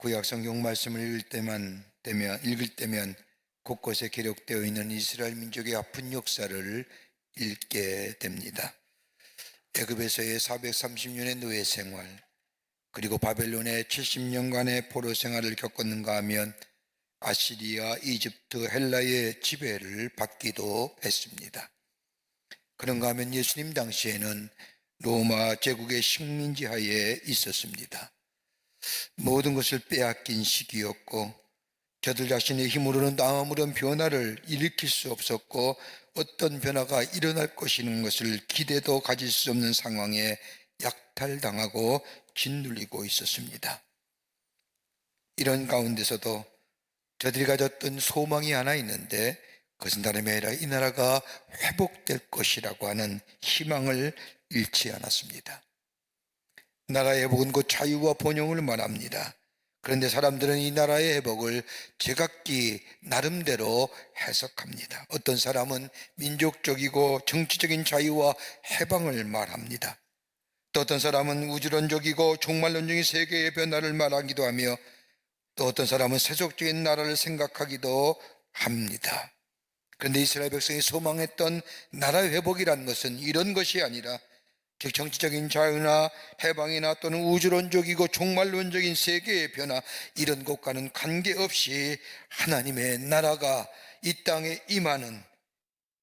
구약 성경 말씀을 읽을 때면 곳곳에 기록되어 있는 이스라엘 민족의 아픈 역사를 읽게 됩니다. 애굽에서의 430년의 노예 생활, 그리고 바벨론의 70년간의 포로 생활을 겪었는가 하면 아시리아, 이집트, 헬라의 지배를 받기도 했습니다. 그런가 하면 예수님 당시에는 로마 제국의 식민지 하에 있었습니다. 모든 것을 빼앗긴 시기였고 저들 자신의 힘으로는 아무런 변화를 일으킬 수 없었고 어떤 변화가 일어날 것이라는 것을 기대도 가질 수 없는 상황에 약탈당하고 짓눌리고 있었습니다. 이런 가운데서도 저들이 가졌던 소망이 하나 있는데 그것은 다름이 아니라 이 나라가 회복될 것이라고 하는 희망을 잃지 않았습니다. 나라의 회복은 곧 자유와 번영을 말합니다. 그런데 사람들은 이 나라의 회복을 제각기 나름대로 해석합니다. 어떤 사람은 민족적이고 정치적인 자유와 해방을 말합니다. 또 어떤 사람은 우주론적이고 종말론적인 세계의 변화를 말하기도 하며 또 어떤 사람은 세속적인 나라를 생각하기도 합니다. 그런데 이스라엘 백성이 소망했던 나라 회복이라는 것은 이런 것이 아니라 즉 정치적인 자유나 해방이나 또는 우주론적이고 종말론적인 세계의 변화, 이런 것과는 관계없이 하나님의 나라가 이 땅에 임하는,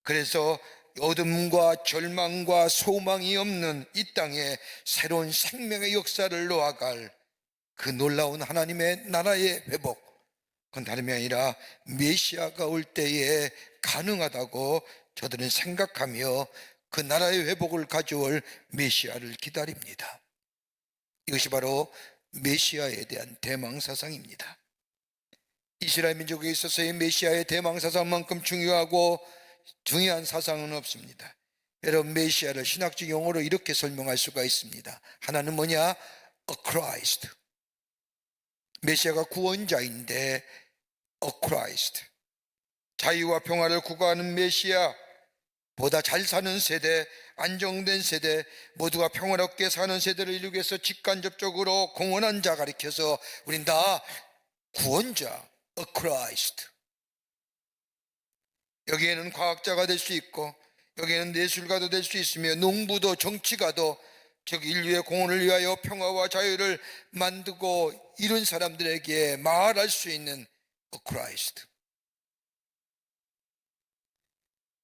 그래서 어둠과 절망과 소망이 없는 이 땅에 새로운 생명의 역사를 놓아갈 그 놀라운 하나님의 나라의 회복, 그건 다름이 아니라 메시아가 올 때에 가능하다고 저들은 생각하며 그 나라의 회복을 가져올 메시아를 기다립니다. 이것이 바로 메시아에 대한 대망사상입니다. 이스라엘 민족에 있어서의 메시아의 대망사상만큼 중요한 사상은 없습니다. 여러분, 메시아를 신학적 용어로 이렇게 설명할 수가 있습니다. 하나는 뭐냐? A Christ. 메시아가 구원자인데 A Christ. 자유와 평화를 구가하는 메시아, 보다 잘 사는 세대, 안정된 세대, 모두가 평화롭게 사는 세대를 이루기 위해서 직간접적으로 공헌한 자 가리켜서 우린 다 구원자, A Christ. 여기에는 과학자가 될 수 있고 여기에는 예술가도 될 수 있으며 농부도 정치가도, 즉 인류의 공헌을 위하여 평화와 자유를 만들고 이룬 사람들에게 말할 수 있는 A Christ.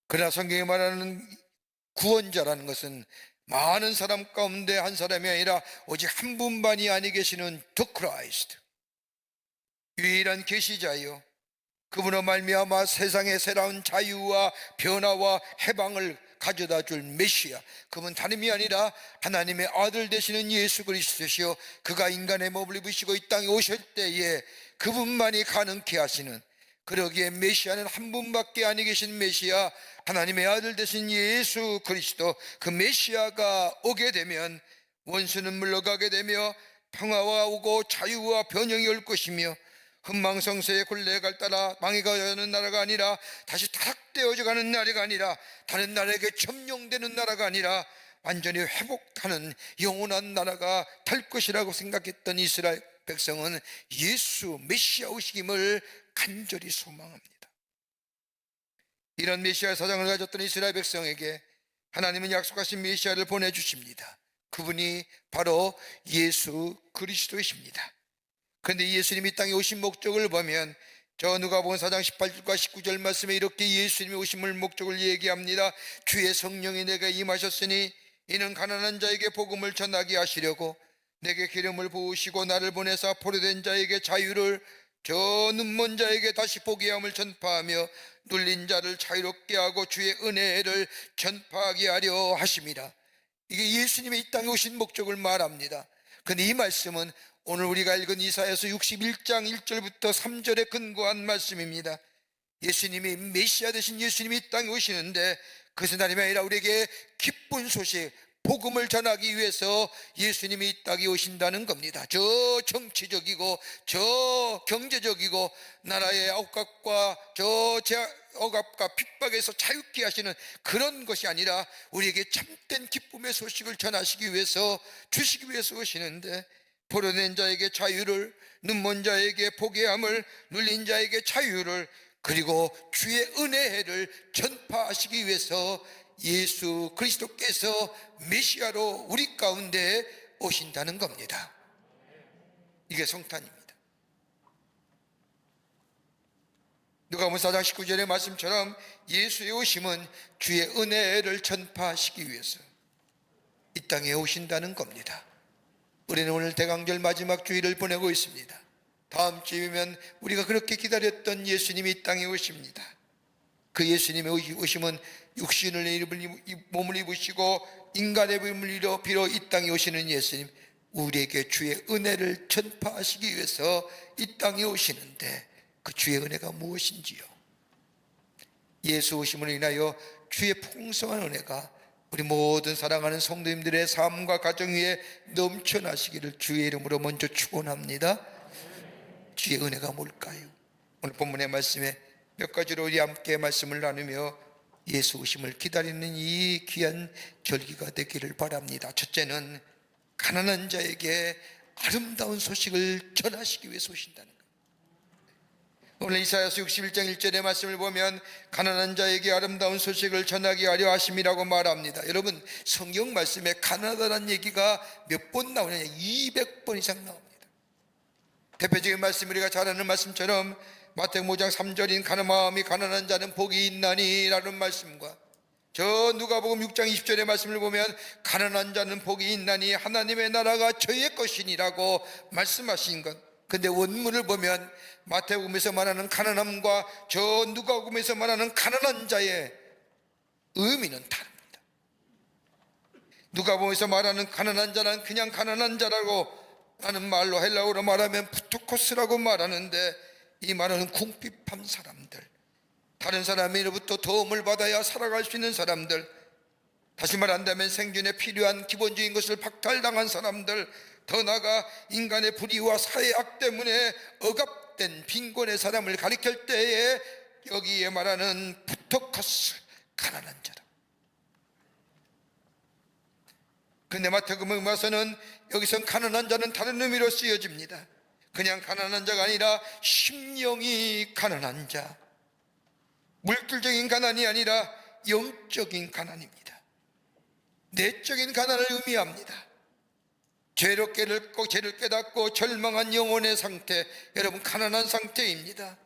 그러나 성경이 말하는 구원자라는 것은 많은 사람 가운데 한 사람이 아니라 오직 한 분만이 아니 계시는 The Christ, 유일한 계시자요, 그분으로 말미암아 세상의 새로운 자유와 변화와 해방을 가져다 줄 메시아, 그분 다름이 아니라 하나님의 아들 되시는 예수 그리스도시요, 그가 인간의 몸을 입으시고 이 땅에 오실 때에 그분만이 가능케 하시는, 그러기에 메시아는 한 분밖에 아니 계신 메시아, 하나님의 아들 되신 예수 그리스도, 그 메시아가 오게 되면 원수는 물러가게 되며 평화가 오고 자유와 번영이 올 것이며 흥망성쇠의 굴레갈 따라 망해가는 나라가 아니라 다시 타락되어져 가는 나라가 아니라 다른 나라에게 점령되는 나라가 아니라 완전히 회복하는 영원한 나라가 될 것이라고 생각했던 이스라엘 백성은 예수 메시아 오시김을 간절히 소망합니다. 이런 메시아 사상을 가졌던 이스라엘 백성에게 하나님은 약속하신 메시아를 보내주십니다. 그분이 바로 예수 그리스도이십니다. 그런데 예수님이 이 땅에 오신 목적을 보면 저 누가복음 4장 18절과 19절 말씀에 이렇게 예수님이 오심을 목적을 얘기합니다. 주의 성령이 내게 임하셨으니 이는 가난한 자에게 복음을 전하게 하시려고 내게 기름을 부으시고 나를 보내사 포로된 자에게 자유를, 저 눈먼 자에게 다시 보게 함을 전파하며 눌린 자를 자유롭게 하고 주의 은혜를 전파하게 하려 하심이라. 이게 예수님이 이 땅에 오신 목적을 말합니다. 그런데 이 말씀은 오늘 우리가 읽은 이사야서 61장 1절부터 3절에 근거한 말씀입니다. 예수님이 메시아 되신 예수님이 이 땅에 오시는데 그것은 다름이 아니라 우리에게 기쁜 소식, 복음을 전하기 위해서 예수님이 이 땅에 오신다는 겁니다. 저 정치적이고 저 경제적이고 나라의 억압과 저 억압과 핍박에서 자유케 하시는 그런 것이 아니라 우리에게 참된 기쁨의 소식을 전하시기 위해서, 주시기 위해서 오시는데, 포로된 자에게 자유를, 눈먼 자에게 보게 함을, 눌린 자에게 자유를, 그리고 주의 은혜를 전파하시기 위해서 예수 그리스도께서 메시아로 우리 가운데 오신다는 겁니다. 이게 성탄입니다. 누가복음 4장 19절의 말씀처럼 예수의 오심은 주의 은혜를 전파하시기 위해서 이 땅에 오신다는 겁니다. 우리는 오늘 대강절 마지막 주일을 보내고 있습니다. 다음 주이면 우리가 그렇게 기다렸던 예수님이 이 땅에 오십니다. 그 예수님의 오심은 육신의 몸을 입으시고 인간의 몸을 빌어 이 땅에 오시는 예수님, 우리에게 주의 은혜를 전파하시기 위해서 이 땅에 오시는데, 그 주의 은혜가 무엇인지요? 예수 오심을 인하여 주의 풍성한 은혜가 우리 모든 사랑하는 성도님들의 삶과 가정 위에 넘쳐나시기를 주의 이름으로 먼저 축원합니다. 주의 은혜가 뭘까요? 오늘 본문의 말씀에 몇 가지로 우리 함께 말씀을 나누며 예수 오심을 기다리는 이 귀한 절기가 되기를 바랍니다. 첫째는 가난한 자에게 아름다운 소식을 전하시기 위해서 오신다는 것. 오늘 이사야서 61장 1절의 말씀을 보면 가난한 자에게 아름다운 소식을 전하게 하려 하심이라고 말합니다. 여러분, 성경 말씀에 가난하다는 얘기가 몇 번 나오느냐? 200번 이상 나옵니다. 대표적인 말씀, 우리가 잘 아는 말씀처럼 마태복음 5장 3절인 마음이 가난한 자는 복이 있나니 라는 말씀과, 저 누가복음 6장 20절의 말씀을 보면 가난한 자는 복이 있나니 하나님의 나라가 저의 것이니라고 말씀하신 것. 근데 원문을 보면 마태복음에서 말하는 가난함과 저 누가복음에서 말하는 가난한 자의 의미는 다릅니다. 누가복음에서 말하는 가난한 자는 그냥 가난한 자라고 하는 말로, 헬라어로 말하면 푸토코스라고 말하는데, 이 말은 궁핍한 사람들, 다른 사람으로부터 도움을 받아야 살아갈 수 있는 사람들, 다시 말한다면 생존에 필요한 기본적인 것을 박탈당한 사람들, 더 나아가 인간의 불의와 사회악 때문에 억압된 빈곤의 사람을 가리킬 때에 여기에 말하는 푸토코스, 가난한 자라. 근데 마태복음 와서는 여기서 가난한 자는 다른 의미로 쓰여집니다. 그냥 가난한 자가 아니라 심령이 가난한 자, 물질적인 가난이 아니라 영적인 가난입니다. 내적인 가난을 의미합니다. 죄를 깨닫고 절망한 영혼의 상태, 여러분 가난한 상태입니다.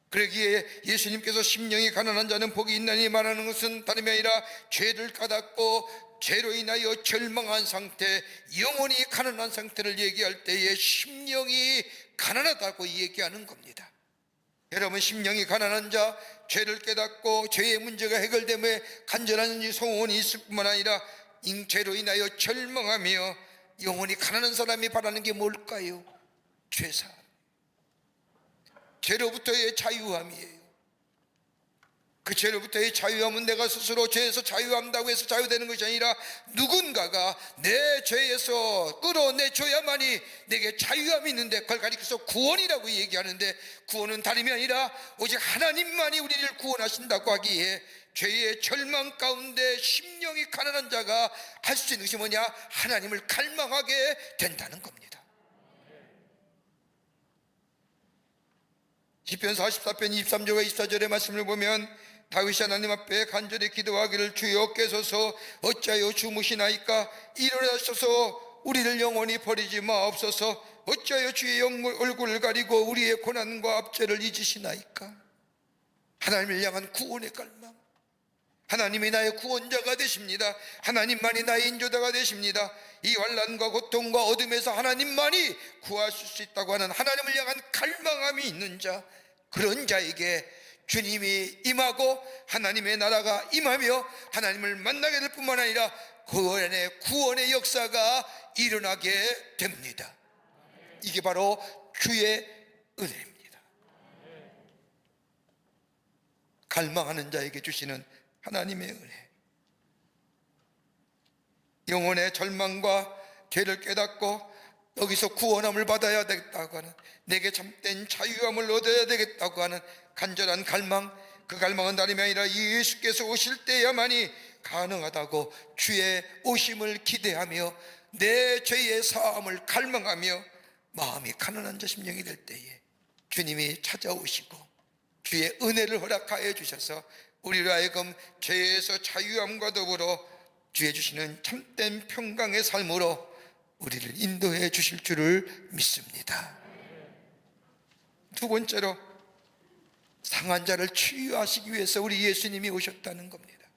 그러기에 예수님께서 심령이 가난한 자는 복이 있나니 말하는 것은 다름이 아니라 죄를 깨닫고 죄로 인하여 절망한 상태, 영혼이 가난한 상태를 얘기할 때에 심령이 가난하다고 얘기하는 겁니다. 여러분, 심령이 가난한 자, 죄를 깨닫고 죄의 문제가 해결되며 간절한 소원이 있을 뿐만 아니라 죄로 인하여 절망하며 영혼이 가난한 사람이 바라는 게 뭘까요? 죄사함, 죄로부터의 자유함이에요. 그 죄로부터의 자유함은 내가 스스로 죄에서 자유한다고 해서 자유되는 것이 아니라 누군가가 내 죄에서 끌어내줘야만이 내게 자유함이 있는데, 그걸 가리켜서 구원이라고 얘기하는데, 구원은 다름이 아니라 오직 하나님만이 우리를 구원하신다고 하기에 죄의 절망 가운데 심령이 가난한 자가 할 수 있는 것이 뭐냐? 하나님을 갈망하게 된다는 겁니다. 시편 44편 23절과 24절의 말씀을 보면 다윗이 하나님 앞에 간절히 기도하기를 주여 깨소서 어찌하여 주무시나이까 일어나셔서 우리를 영원히 버리지 마옵소서 어찌하여 주의 얼굴을 가리고 우리의 고난과 압제를 잊으시나이까. 하나님을 향한 구원의 갈망, 하나님이 나의 구원자가 되십니다. 하나님만이 나의 인도자가 되십니다. 이 환난과 고통과 어둠에서 하나님만이 구하실 수 있다고 하는 하나님을 향한 갈망함이 있는 자, 그런 자에게 주님이 임하고 하나님의 나라가 임하며 하나님을 만나게 될 뿐만 아니라 구원의 역사가 일어나게 됩니다. 이게 바로 주의 은혜입니다. 갈망하는 자에게 주시는 하나님의 은혜. 영혼의 절망과 죄를 깨닫고 여기서 구원함을 받아야 되겠다고 하는, 내게 참된 자유함을 얻어야 되겠다고 하는 간절한 갈망, 그 갈망은 다름이 아니라 예수께서 오실 때야만이 가능하다고 주의 오심을 기대하며 내 죄의 사함을 갈망하며 마음이 가난한 자 심령이 될 때에 주님이 찾아오시고 주의 은혜를 허락하여 주셔서 우리로 하여금 죄에서 자유함과 더불어 주의 주시는 참된 평강의 삶으로 우리를 인도해 주실 줄을 믿습니다. 두 번째로, 상한 자를 치유하시기 위해서 우리 예수님이 오셨다는 겁니다.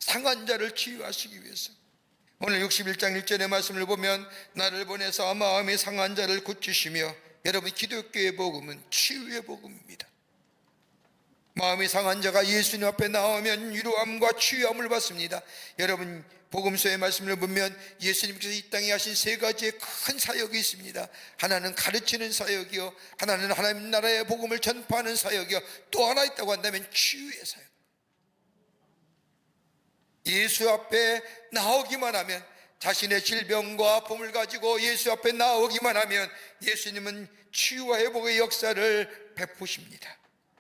상한 자를 치유하시기 위해서. 오늘 61장 1절의 말씀을 보면 나를 보내서 마음이 상한 자를 고치시며, 여러분, 기독교의 복음은 치유의 복음입니다. 마음이 상한 자가 예수님 앞에 나오면 위로함과 치유함을 받습니다. 여러분, 복음서의 말씀을 보면 예수님께서 이 땅에 하신 세 가지의 큰 사역이 있습니다. 하나는 가르치는 사역이요, 하나는 하나님 나라의 복음을 전파하는 사역이요, 또 하나 있다고 한다면 치유의 사역. 예수 앞에 나오기만 하면, 자신의 질병과 봄을 가지고 예수 앞에 나오기만 하면 예수님은 치유와 회복의 역사를 베푸십니다.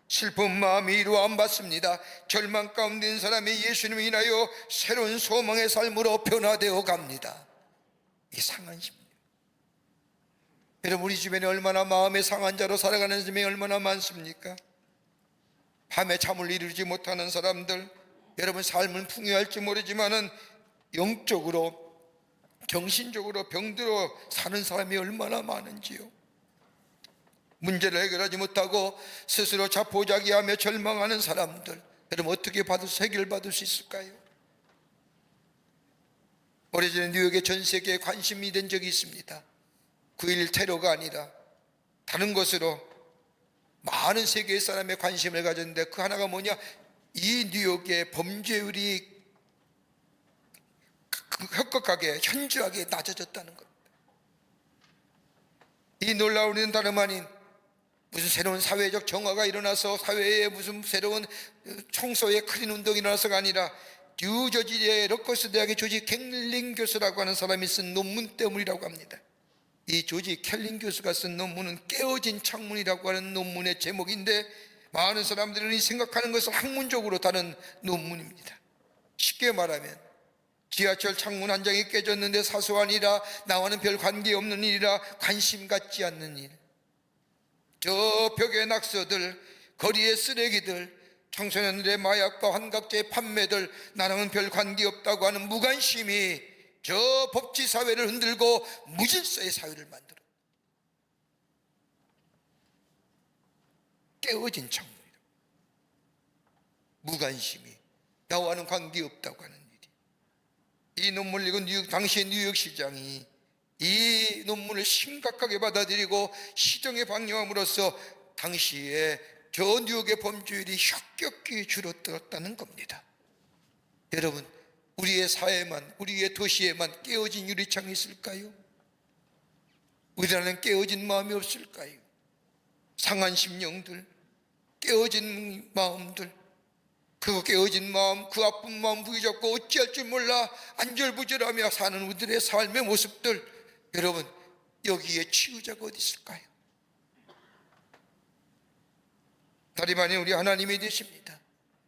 슬픈 마음이 위로함 받습니다. 절망 가운데 있는 사람이 예수님을 인하여 새로운 소망의 삶으로 변화되어 갑니다. 이 상한 심령. 여러분, 우리 주변에 얼마나 마음의 상한 자로 살아가는 사람이 얼마나 많습니까? 밤에 잠을 이루지 못하는 사람들, 여러분, 삶은 풍요할지 모르지만은 영적으로, 정신적으로 병들어 사는 사람이 얼마나 많은지요. 문제를 해결하지 못하고 스스로 자포자기하며 절망하는 사람들, 여러분, 어떻게 해결받을 수 있을까요? 오래전에 뉴욕의 전 세계에 관심이 된 적이 있습니다. 9.11 테러가 아니라 다른 것으로 많은 세계의 사람의 관심을 가졌는데, 그 하나가 뭐냐? 이 뉴욕의 범죄율이 혁격하게, 현저하게 낮아졌다는 겁니다. 이 놀라운 일은 다름 아닌 무슨 새로운 사회적 정화가 일어나서 사회에 무슨 새로운 청소의 큰 운동이 일어나서가 아니라, 뉴저지의 러커스 대학의 조지 켈링 교수라고 하는 사람이 쓴 논문 때문이라고 합니다. 이 조지 켈링 교수가 쓴 논문은 깨어진 창문이라고 하는 논문의 제목인데, 많은 사람들이 생각하는 것을 학문적으로 다른 논문입니다. 쉽게 말하면 지하철 창문 한 장이 깨졌는데 사소한 일이라, 나와는 별 관계없는 일이라, 관심 갖지 않는 일, 저 벽의 낙서들, 거리의 쓰레기들, 청소년들의 마약과 환각제의 판매들, 나랑은 별 관계없다고 하는 무관심이 저 법치 사회를 흔들고 무질서의 사회를 만들어. 깨어진 창문이다. 무관심이 나와는 관계없다고 하는 일이. 이 논문을 읽은 당시의 뉴욕시장이 이 논문을 심각하게 받아들이고 시정에 방영함으로써 당시에 저 뉴욕의 범죄율이 혁격히 줄어들었다는 겁니다. 여러분, 우리의 사회만, 우리의 도시에만 깨어진 유리창이 있을까요? 우리라는 깨어진 마음이 없을까요? 상한 심령들, 깨어진 마음들, 그 깨어진 마음, 그 아픈 마음 부여잡고 어찌할 줄 몰라 안절부절하며 사는 우리들의 삶의 모습들, 여러분, 여기에 치유자가 어디 있을까요? 다름 아닌 우리 하나님이 되십니다.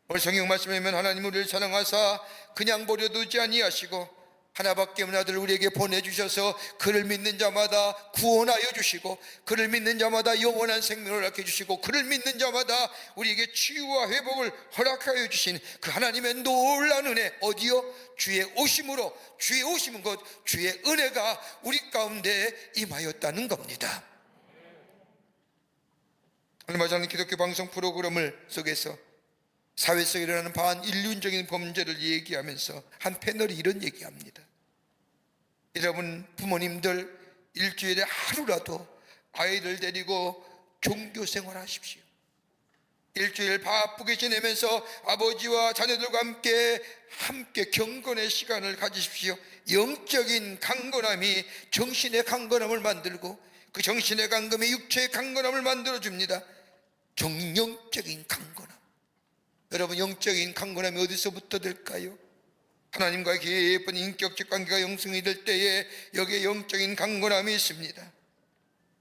오늘 성경 말씀에 보면 하나님 우리를 사랑하사 그냥 버려두지 아니하시고 하나밖에 없는 아들을 우리에게 보내주셔서 그를 믿는 자마다 구원하여 주시고, 그를 믿는 자마다 영원한 생명을 허락해 주시고, 그를 믿는 자마다 우리에게 치유와 회복을 허락하여 주신 그 하나님의 놀라운 은혜, 어디요? 주의 오심으로, 주의 오심은 곧 주의 은혜가 우리 가운데 임하였다는 겁니다. 얼마 전 기독교 방송 프로그램을 속에서 사회 속에 일어나는 반인륜적인 범죄를 얘기하면서 한 패널이 이런 얘기합니다. 여러분, 부모님들 일주일에 하루라도 아이들 데리고 종교 생활하십시오. 일주일 바쁘게 지내면서 아버지와 자녀들과 함께 경건의 시간을 가지십시오. 영적인 강건함이 정신의 강건함을 만들고, 그 정신의 강건함이 육체의 강건함을 만들어줍니다. 영적인 강건함. 여러분, 영적인 강건함이 어디서부터 될까요? 하나님과의 깊은 인격적 관계가 형성이 될 때에 여기에 영적인 강건함이 있습니다.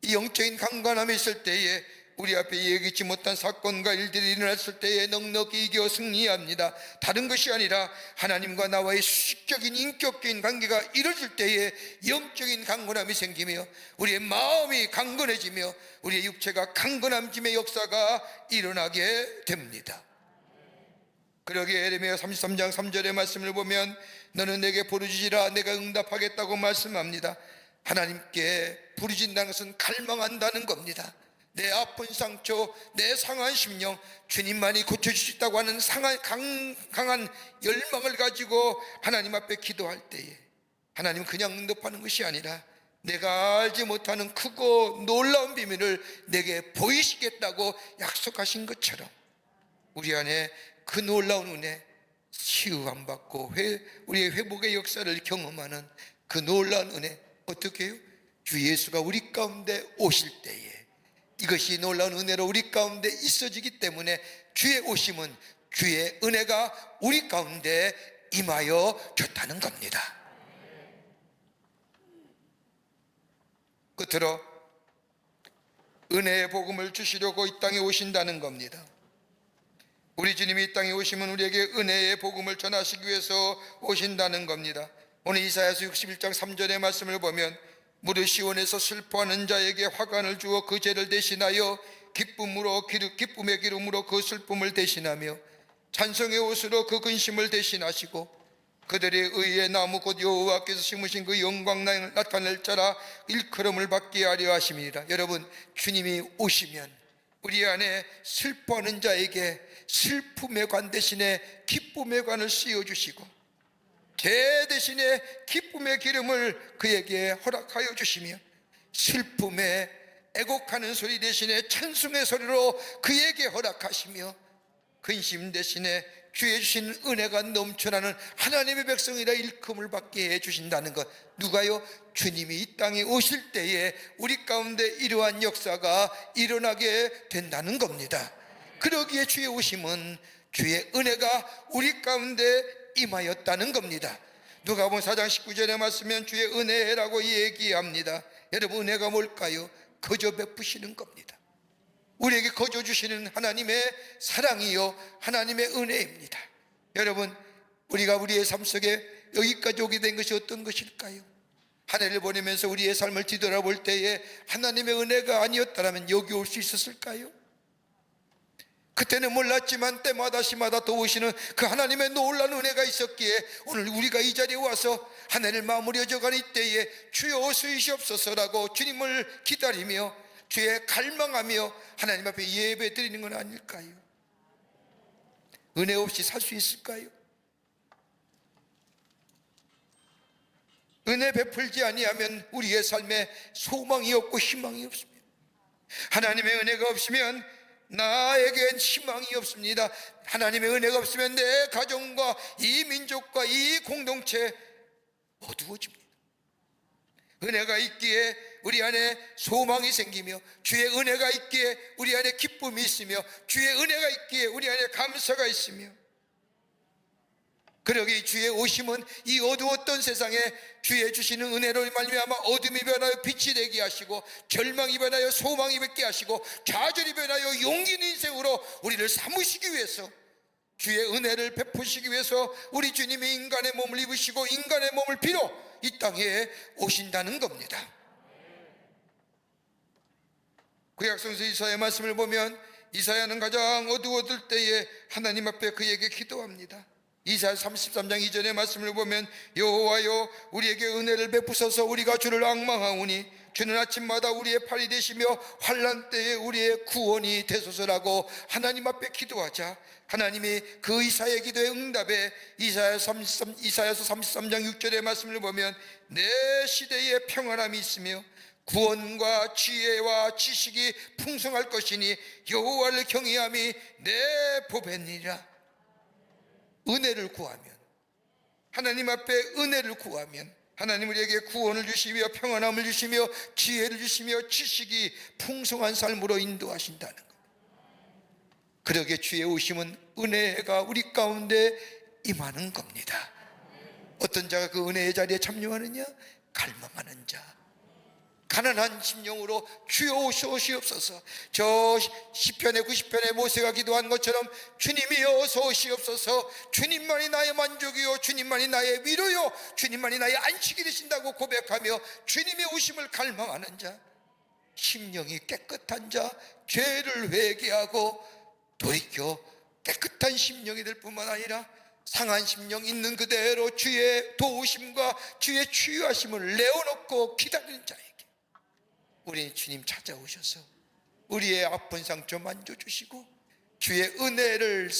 이 영적인 강건함이 있을 때에 우리 앞에 예기치 못한 사건과 일들이 일어났을 때에 넉넉히 이겨 승리합니다. 다른 것이 아니라 하나님과 나와의 수직적인 인격적인 관계가 이루어질 때에 영적인 강건함이 생기며 우리의 마음이 강건해지며 우리의 육체가 강건함짐의 역사가 일어나게 됩니다. 그러기에 에레미야 33장 3절의 말씀을 보면 너는 내게 부르짖으라 내가 응답하겠다고 말씀합니다. 하나님께 부르짖는다는 것은 갈망한다는 겁니다. 내 아픈 상처, 내 상한 심령, 주님만이 고쳐줄 수 있다고 하는 강한 열망을 가지고 하나님 앞에 기도할 때에 하나님은 그냥 응답하는 것이 아니라 내가 알지 못하는 크고 놀라운 비밀을 내게 보이시겠다고 약속하신 것처럼 우리 안에 그 놀라운 은혜, 치유함 받고 우리의 회복의 역사를 경험하는 그 놀라운 은혜, 어떻게 해요? 주 예수가 우리 가운데 오실 때에 이것이 놀라운 은혜로 우리 가운데 있어지기 때문에 주의 오심은 주의 은혜가 우리 가운데 임하여 줬다는 겁니다. 끝으로 은혜의 복음을 주시려고 이 땅에 오신다는 겁니다. 우리 주님이 이 땅에 오시면 우리에게 은혜의 복음을 전하시기 위해서 오신다는 겁니다. 오늘 이사야서 61장 3절의 말씀을 보면 무릇 시온에서 슬퍼하는 자에게 화관을 주어 그 죄를 대신하여 기쁨의 기름으로 그 슬픔을 대신하며 찬송의 옷으로 그 근심을 대신하시고 그들의 의의 나무 곧 여호와께서 심으신 그 영광 나타낼 자라 일컬음을 받게 하려 하심이니라. 여러분, 주님이 오시면 우리 안에 슬퍼하는 자에게 슬픔의 관 대신에 기쁨의 관을 씌워주시고 죄 대신에 기쁨의 기름을 그에게 허락하여 주시며 슬픔에 애곡하는 소리 대신에 찬송의 소리로 그에게 허락하시며 근심 대신에 주의 주신 은혜가 넘쳐나는 하나님의 백성이라 일컬음을 받게 해주신다는 것. 누가요? 주님이 이 땅에 오실 때에 우리 가운데 이러한 역사가 일어나게 된다는 겁니다. 그러기에 주의 오심은 주의 은혜가 우리 가운데 임하였다는 겁니다. 누가복음 4장 19절에 말씀은 주의 은혜라고 얘기합니다. 여러분, 은혜가 뭘까요? 거저 베푸시는 겁니다. 우리에게 거저 주시는 하나님의 사랑이요 하나님의 은혜입니다. 여러분, 우리가 우리의 삶 속에 여기까지 오게 된 것이 어떤 것일까요? 한 해를 보내면서 우리의 삶을 뒤돌아볼 때에 하나님의 은혜가 아니었다면 여기 올 수 있었을까요? 그때는 몰랐지만 때마다 시마다 도우시는 그 하나님의 놀라운 은혜가 있었기에 오늘 우리가 이 자리에 와서 한 해를 마무리해져가는 이때에 주여 오시옵소서라고 주님을 기다리며 주의 갈망하며 하나님 앞에 예배 드리는 건 아닐까요? 은혜 없이 살 수 있을까요? 은혜 베풀지 아니하면 우리의 삶에 소망이 없고 희망이 없습니다. 하나님의 은혜가 없으면 나에겐 희망이 없습니다. 하나님의 은혜가 없으면 내 가정과 이 민족과 이 공동체 어두워집니다. 은혜가 있기에 우리 안에 소망이 생기며 주의 은혜가 있기에 우리 안에 기쁨이 있으며 주의 은혜가 있기에 우리 안에 감사가 있으며 그러기 주의 오심은 이 어두웠던 세상에 주의 주시는 은혜로 말미암아 어둠이 변하여 빛이 되게 하시고 절망이 변하여 소망이 뵙게 하시고 좌절이 변하여 용기 있는 인생으로 우리를 삼으시기 위해서 주의 은혜를 베푸시기 위해서 우리 주님이 인간의 몸을 입으시고 인간의 몸을 빌어 이 땅에 오신다는 겁니다. 구약성서 이사야 말씀을 보면 이사야는 가장 어두워질 때에 하나님 앞에 그에게 기도합니다. 이사야 33장 2절의 말씀을 보면 여호와여 우리에게 은혜를 베푸소서 우리가 주를 앙망하오니 주는 아침마다 우리의 팔이 되시며 환난 때에 우리의 구원이 되소서라고 하나님 앞에 기도하자 하나님이 그 이사야의 기도의 응답에 이사야서 33장 6절의 말씀을 보면 내 시대에 평안함이 있으며 구원과 지혜와 지식이 풍성할 것이니 여호와를 경외함이 내 보배니라. 은혜를 구하면 하나님 앞에 은혜를 구하면 하나님 우리에게 구원을 주시며 평안함을 주시며 지혜를 주시며 지식이 풍성한 삶으로 인도하신다는 것. 그러기에 주의 오심은 은혜가 우리 가운데 임하는 겁니다. 어떤 자가 그 은혜의 자리에 참여하느냐? 갈망하는 자, 가난한 심령으로 주여 오시옵소서. 저 시편의 90편의 모세가 기도한 것처럼 주님이여 어서 오시옵소서. 주님만이 나의 만족이요, 주님만이 나의 위로요, 주님만이 나의 안식이 되신다고 고백하며 주님의 오심을 갈망하는 자, 심령이 깨끗한 자, 죄를 회개하고 돌이켜 깨끗한 심령이 될 뿐만 아니라 상한 심령 있는 그대로 주의 도우심과 주의 치유하심을 내어놓고 기다리는 자에게 우리 주님 찾아오셔서 우리의 아픈 상처 만져주시고 주의 은혜를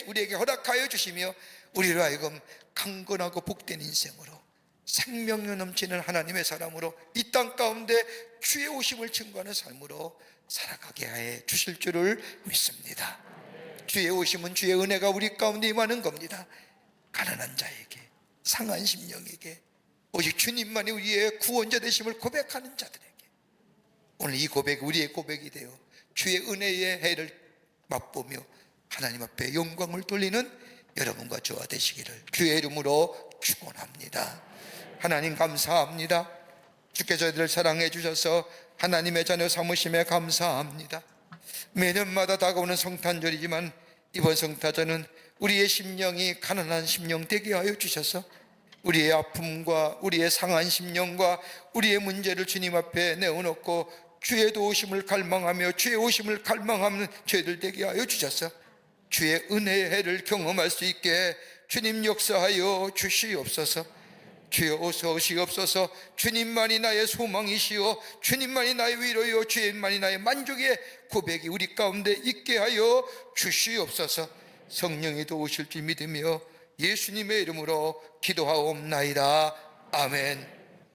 우리에게 허락하여 주시며 우리로 하여금 강건하고 복된 인생으로 생명력 넘치는 하나님의 사람으로 이 땅 가운데 주의 오심을 증거하는 삶으로 살아가게 해 주실 줄을 믿습니다. 주의 오심은 주의 은혜가 우리 가운데 임하는 겁니다. 가난한 자에게, 상한 심령에게, 오직 주님만이 우리의 구원자 되심을 고백하는 자들에게 오늘 이 고백이 우리의 고백이 되어 주의 은혜의 해를 맛보며 하나님 앞에 영광을 돌리는 여러분과 저와 되시기를 주의 이름으로 축원합니다. 하나님 감사합니다. 주께 저희들을 사랑해 주셔서 하나님의 자녀 삼으심에 감사합니다. 매년마다 다가오는 성탄절이지만 이번 성탄절은 우리의 심령이 가난한 심령 되게 하여 주셔서 우리의 아픔과 우리의 상한 심령과 우리의 문제를 주님 앞에 내어놓고 주의 도우심을 갈망하며 주의 오심을 갈망하는 죄들 되게 하여 주셔서 주의 은혜의 해를 경험할 수 있게 주님 역사하여 주시옵소서. 주여 어서 오시옵소서. 주님만이 나의 소망이시오, 주님만이 나의 위로요, 주님만이 나의 만족의 고백이 우리 가운데 있게 하여 주시옵소서. 성령이 도우실 줄 믿으며 예수님의 이름으로 기도하옵나이다. 아멘.